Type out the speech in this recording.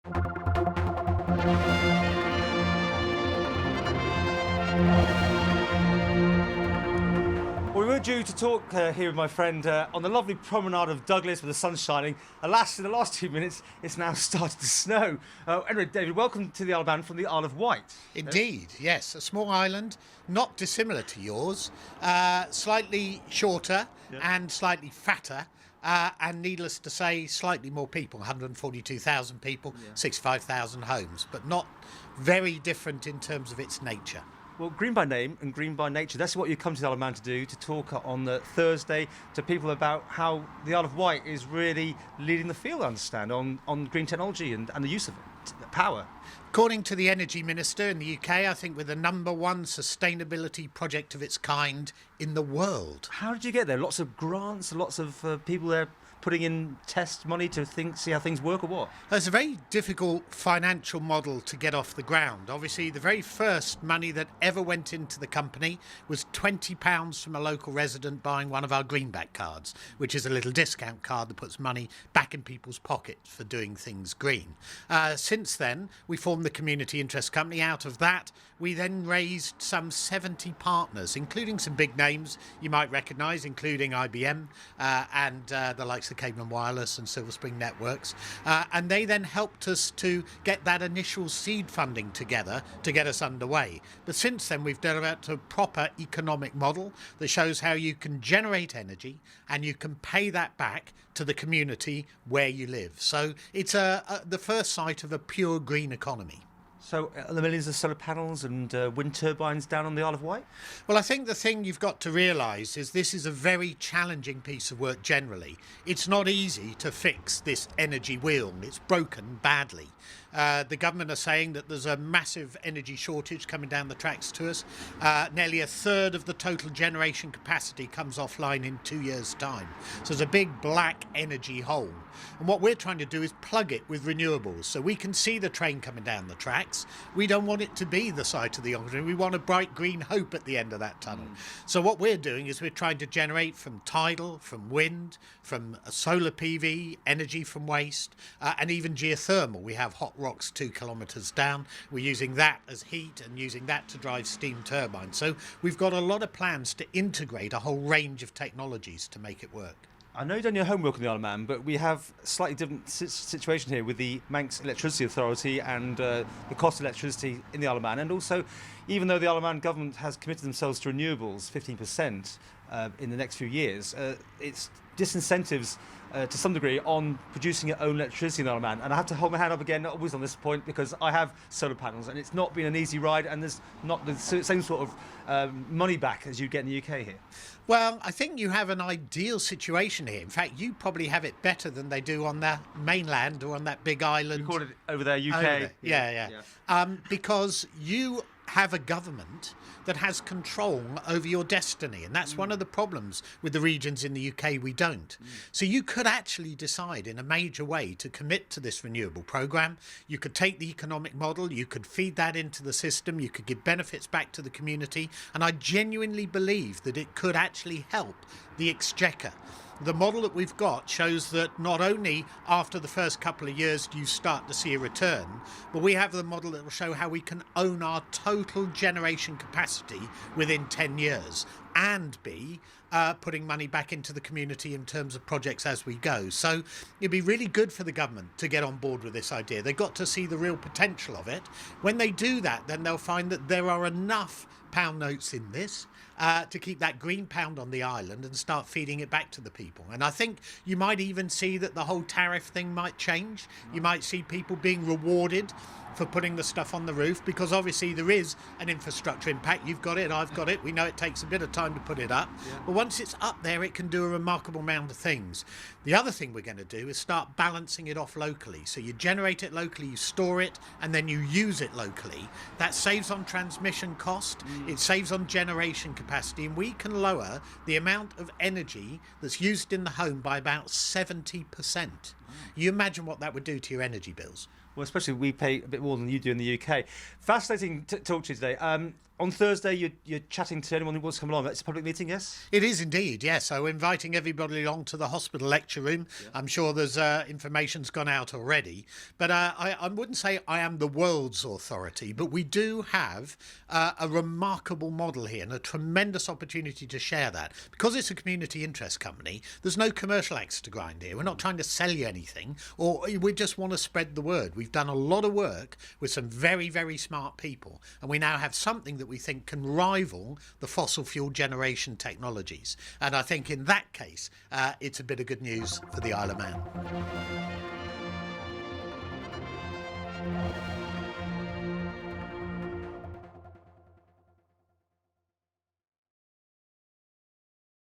Well, we were due to talk here with my friend on the lovely promenade of Douglas with the sun shining. Alas, in the last 2 minutes, it's now started to snow. Anyway, David, welcome to the Isle of Wight from the Isle of Wight. Indeed, yes. A small island, not dissimilar to yours, slightly shorter and slightly fatter. And needless to say, slightly more people, 142,000 people, 65,000 homes, but not very different in terms of its nature. Well, green by name and green by nature, that's what you come to the Isle of Man to do, to talk on the Thursday to people about how the Isle of Wight is really leading the field, I understand, on green technology and the use of power. According to the Energy Minister in the UK, I think we're the #1 sustainability project of its kind in the world. How did you get there? Lots of grants, lots of people there putting in test money to see how things work, or what? It's a very difficult financial model to get off the ground. Obviously, the very first money that ever went into the company was £20 from a local resident buying one of our greenback cards, which is a little discount card that puts money back in people's pockets for doing things green. Since then, we formed the Community Interest Company. Out of that, we then raised some 70 partners, including some big names you might recognise, including IBM and the likes of Cable and Wireless and Silver Spring Networks, and they then helped us to get that initial seed funding together to get us underway. But since then we've developed a proper economic model that shows how you can generate energy and you can pay that back to the community where you live. So it's the first site of a pure green economy. So the millions of solar panels and wind turbines down on the Isle of Wight? Well, I think the thing you've got to realise is this is a very challenging piece of work generally. It's not easy to fix this energy wheel. It's broken badly. The government are saying that there's a massive energy shortage coming down the tracks to us. Nearly a third of the total generation capacity comes offline in 2 years' time. So there's a big black energy hole. And what we're trying to do is plug it with renewables so we can see the train coming down the tracks. We don't want it to be the sight of the ordinary. We want a bright green hope at the end of that tunnel. So what we're doing is we're trying to generate from tidal, from wind, from solar PV, energy from waste, and even geothermal. We have hot rocks 2 kilometres down. We're using that as heat and using that to drive steam turbines. So we've got a lot of plans to integrate a whole range of technologies to make it work. I know you've done your homework on the Isle of Man, but we have a slightly different situation here with the Manx Electricity Authority and the cost of electricity in the Isle of Man. And also, even though the Isle of Man government has committed themselves to renewables, 15% in the next few years, it's disincentives to some degree on producing your own electricity in the Isle of Man. And I have to hold my hand up again, always on this point, because I have solar panels and it's not been an easy ride, and there's not the same sort of money back as you get in the UK here. Well, I think you have an ideal situation here. In fact, you probably have it better than they do on the mainland or on that big island. You call it over there, UK. Over there. Yeah. Because you have a government that has control over your destiny, and that's one of the problems with the regions in the UK we don't. So you could actually decide in a major way to commit to this renewable programme. You could take the economic model, you could feed that into the system, you could give benefits back to the community, and I genuinely believe that it could actually help the exchequer. The model that we've got shows that not only after the first couple of years do you start to see a return, but we have the model that will show how we can own our total generation capacity within 10 years and be putting money back into the community in terms of projects as we go. So it'd be really good for the government to get on board with this idea. They've got to see the real potential of it. When they do that, then they'll find that there are enough pound notes in this to keep that green pound on the island and start feeding it back to the people. And I think you might even see that the whole tariff thing might change. You might see people being rewarded for putting the stuff on the roof, because obviously there is an infrastructure impact. You've got it, I've got it. We know it takes a bit of time to put it up. But once it's up there, it can do a remarkable amount of things. The other thing we're going to do is start balancing it off locally. So you generate it locally, you store it, and then you use it locally. That saves on transmission cost, it saves on generation capacity, and we can lower the amount of energy that's used in the home by about 70%. You imagine what that would do to your energy bills. Well, especially we pay a bit more than you do in the UK. Fascinating talk to you today. on Thursday, you're chatting to anyone who wants to come along. It's a public meeting, yes? It is indeed, yes. So inviting everybody along to the hospital lecture room. Yeah. I'm sure there's information's gone out already. But I wouldn't say I am the world's authority, but we do have a remarkable model here and a tremendous opportunity to share that. Because it's a community interest company, there's no commercial axe to grind here. We're not trying to sell you anything, or we just want to spread the word. We've done a lot of work with some very, very smart people, and we now have something that we think can rival the fossil fuel generation technologies. And I think in that case, it's a bit of good news for the Isle of Man.